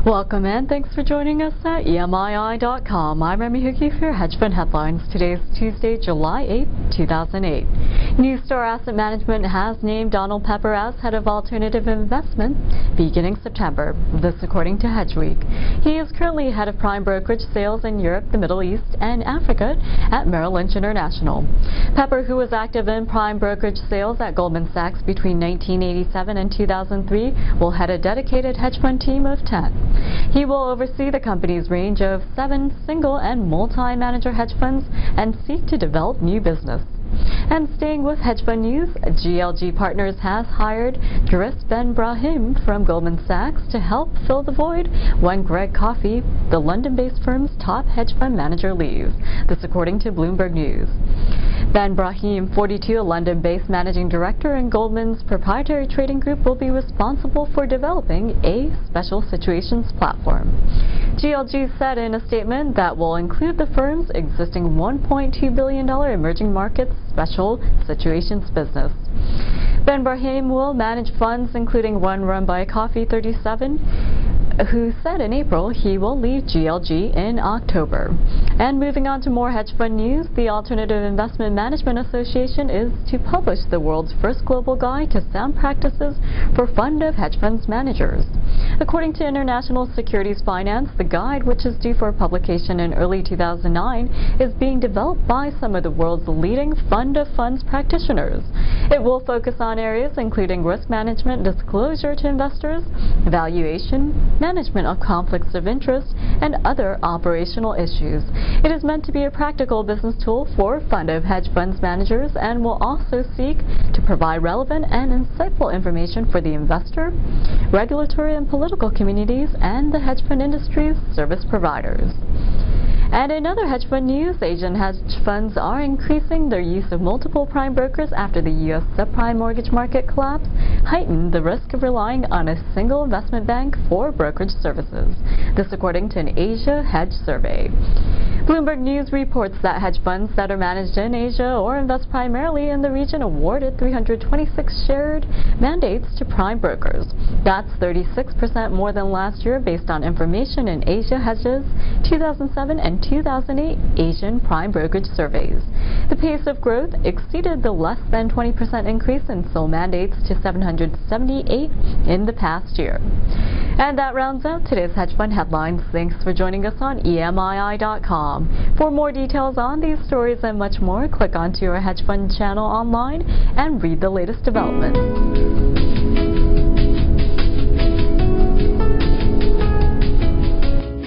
Welcome and thanks for joining us at EMII.com. I'm Remy Huki for your hedge fund headlines. Today is Tuesday, July 8, 2008. Newstar Asset Management has named Donald Pepper as head of alternative investment beginning September. This according to Hedgeweek. He is currently head of prime brokerage sales in Europe, the Middle East, and Africa at Merrill Lynch International. Pepper, who was active in prime brokerage sales at Goldman Sachs between 1987 and 2003, will head a dedicated hedge fund team of 10. He will oversee the company's range of 7 single and multi-manager hedge funds and seek to develop new business. And staying with hedge fund news, GLG Partners has hired Driss Ben-Brahim from Goldman Sachs to help fill the void when Greg Coffey, the London-based firm's top hedge fund manager, leaves. This according to Bloomberg News. Ben-Brahim, 42, a London-based managing director in Goldman's proprietary trading group, will be responsible for developing a special situations platform. GLG said in a statement that will include the firm's existing $1.2 billion emerging markets special situations business. Ben-Brahim will manage funds including one run by Coffey 37, who said in April he will leave GLG in October. And moving on to more hedge fund news, the Alternative Investment Management Association is to publish the world's first global guide to sound practices for fund of hedge funds managers. According to International Securities Finance, the guide, which is due for publication in early 2009, is being developed by some of the world's leading fund of funds practitioners. It will focus on areas including risk management, disclosure to investors, valuation, management of conflicts of interest, and other operational issues. It is meant to be a practical business tool for fund of hedge funds managers and will also seek to provide relevant and insightful information for the investor, regulatory and political communities, and the hedge fund industry's service providers. And in other hedge fund news, Asian hedge funds are increasing their use of multiple prime brokers after the U.S. subprime mortgage market collapse heightened the risk of relying on a single investment bank for brokerage services. This according to an Asia Hedge survey. Bloomberg News reports that hedge funds that are managed in Asia or invest primarily in the region awarded 326 shared mandates to prime brokers. That's 36% more than last year based on information in Asia Hedge's 2007 and 2008 Asian prime brokerage surveys. The pace of growth exceeded the less than 20% increase in sold mandates to 778 in the past year. And that rounds out today's hedge fund headlines. Thanks for joining us on EMII.com. For more details on these stories and much more, click onto your hedge fund channel online and read the latest developments.